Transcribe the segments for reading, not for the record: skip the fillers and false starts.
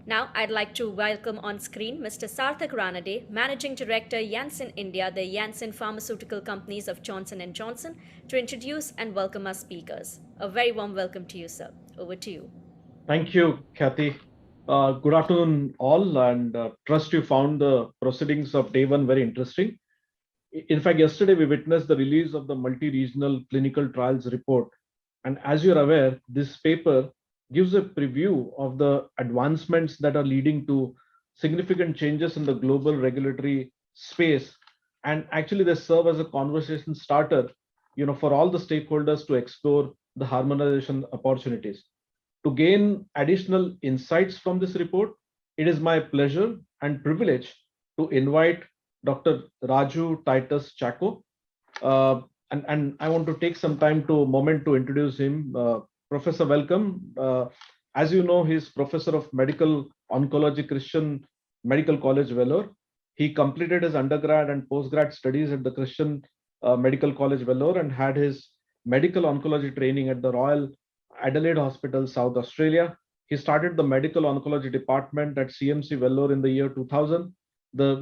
Now, I'd like to welcome on screen Mr. Sarthak Ranade, Managing Director, Janssen India, the Janssen Pharmaceutical Companies of Johnson & Johnson, to introduce and welcome our speakers. A very warm welcome to you, sir. Over to you. Thank you, Kathy. Good afternoon, all, and trust you found the proceedings of day one very interesting. In fact, yesterday we witnessed the release of the multi-regional clinical trials report. And as you're aware, this paper gives a preview of the advancements that are leading to significant changes in the global regulatory space. And actually, they serve as a conversation starter, for all the stakeholders to explore the harmonization opportunities. To gain additional insights from this report, it is my pleasure and privilege to invite Dr. Raju Titus Chacko. And I want to take some time to moment to introduce him. Professor, welcome. As you know, he's Professor of Medical Oncology, Christian Medical College, Vellore. He completed his undergrad and postgrad studies at the Christian Medical College, Vellore, and had his medical oncology training at the Royal Adelaide Hospital, South Australia. He started the medical oncology department at CMC Vellore in the year 2000.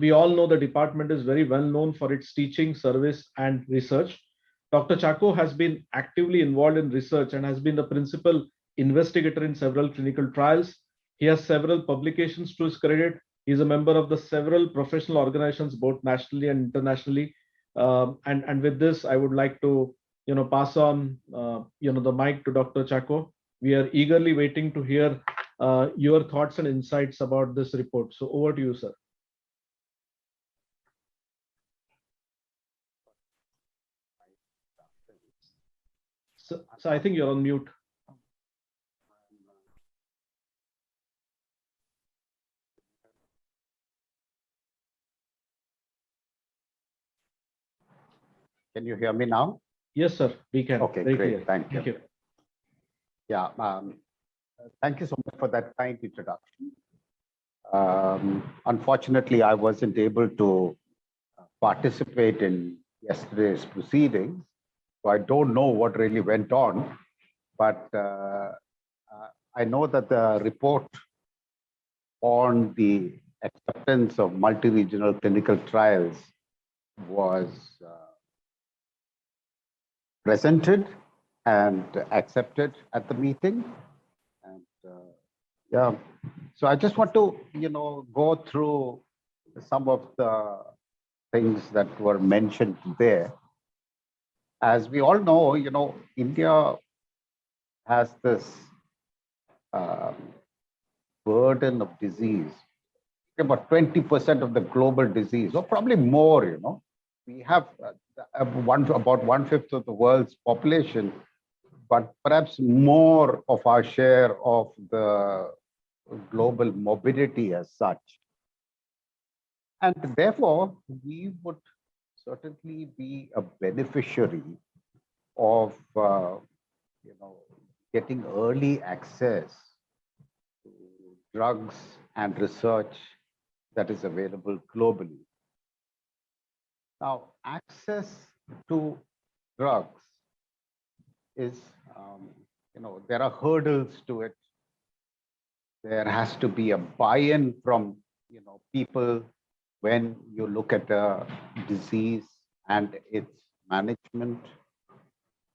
We all know the department is very well known for its teaching, service, and research. Dr. Chacko has been actively involved in research and has been the principal investigator in several clinical trials. He has several publications to his credit. He is a member of the several professional organizations, both nationally and internationally. And with this, I would like to pass on the mic to Dr. Chacko. We are eagerly waiting to hear your thoughts and insights about this report. So over to you, sir. So I think you're on mute. Can you hear me now? Yes, sir, we can. Okay, very great. Clear. Thank you. Thank you. Yeah, thank you so much for that kind introduction. Unfortunately, I wasn't able to participate in yesterday's proceedings, so I don't know what really went on, but I know that the report on the acceptance of multi-regional clinical trials was presented and accepted at the meeting. And yeah, so I just want to, go through some of the things that were mentioned there. As we all know, India has this burden of disease, about 20% of the global disease, or probably more, We have about 1/5 of the world's population, but perhaps more of our share of the global morbidity as such. And therefore, we would certainly be a beneficiary of, getting early access to drugs and research that is available globally. Now, access to drugs is, there are hurdles to it. There has to be a buy-in from, people when you look at a disease and its management.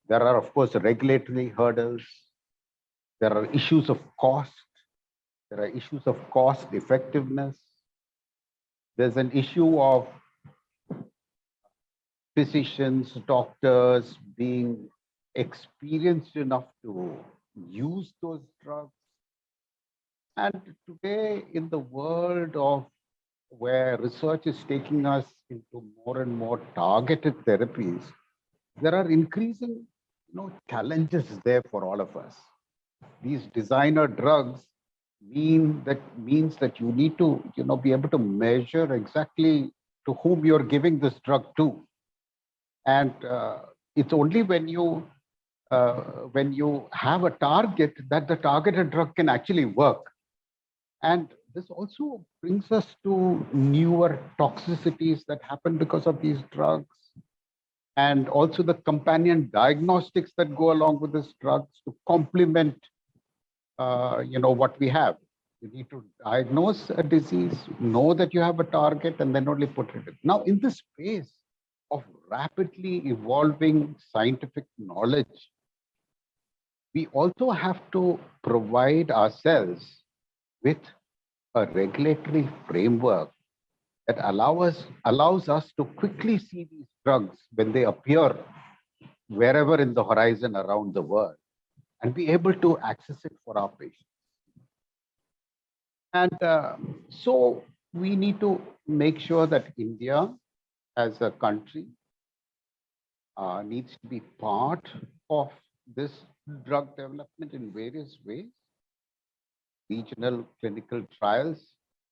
There are, of course, regulatory hurdles. There are issues of cost. There are issues of cost effectiveness. There's an issue of physicians, doctors being experienced enough to use those drugs. And today, in the world of where research is taking us into more and more targeted therapies, there are increasing challenges there for all of us. These designer drugs means that you need to be able to measure exactly to whom you're giving this drug to. And it's only when you have a target that the targeted drug can actually work. And this also brings us to newer toxicities that happen because of these drugs, and also the companion diagnostics that go along with these drugs to complement what we have. You need to diagnose a disease, know that you have a target, and then only put it in. Now, in the space of rapidly evolving scientific knowledge, we also have to provide ourselves with a regulatory framework that allows us to quickly see these drugs when they appear wherever in the horizon around the world and be able to access it for our patients. And so we need to make sure that India as a country needs to be part of this drug development in various ways. Regional clinical trials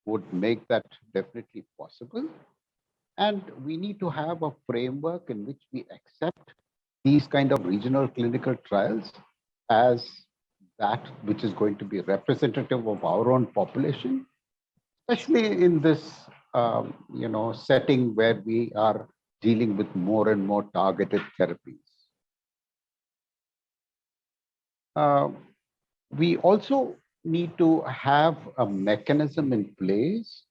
would make that definitely possible. And we need to have a framework in which we accept these kind of regional clinical trials as that which is going to be representative of our own population, especially in this setting where we are dealing with more and more targeted therapies. We also need to have a mechanism in place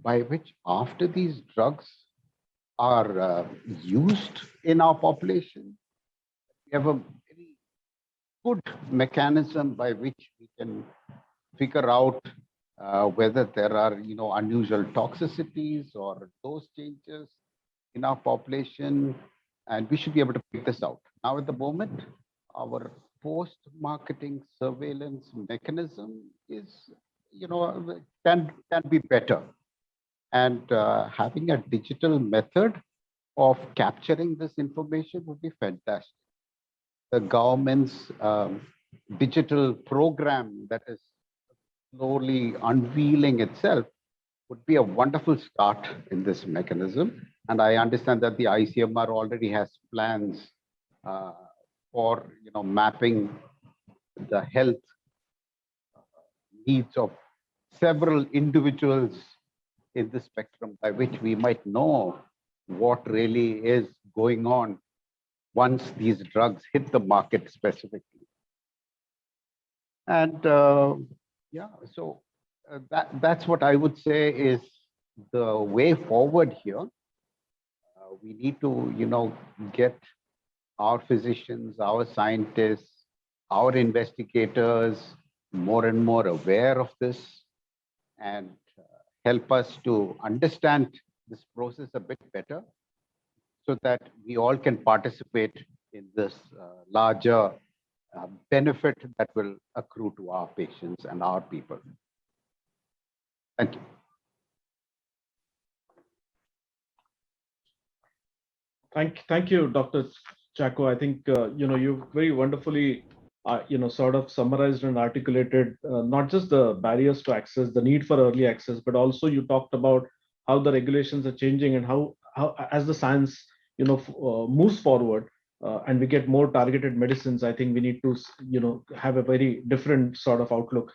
by which after these drugs are used in our population, we have a very good mechanism by which we can figure out whether there are unusual toxicities or dose changes in our population, and we should be able to pick this out. Now at the moment, our post-marketing surveillance mechanism is can be better, and having a digital method of capturing this information would be fantastic. The government's digital program that is slowly unveiling itself would be a wonderful start in this mechanism. And I understand that the ICMR already has plans for mapping the health needs of several individuals in the spectrum, by which we might know what really is going on once these drugs hit the market specifically. And so that's what I would say is the way forward here. We need to get our physicians, our scientists, our investigators more and more aware of this, and help us to understand this process a bit better, so that we all can participate in this larger benefit that will accrue to our patients and our people. Thank you. Thank you, Dr. Chacko. I think you very wonderfully sort of summarized and articulated not just the barriers to access, the need for early access, but also you talked about how the regulations are changing and how as the science moves forward and we get more targeted medicines. I think we need to have a very different sort of outlook.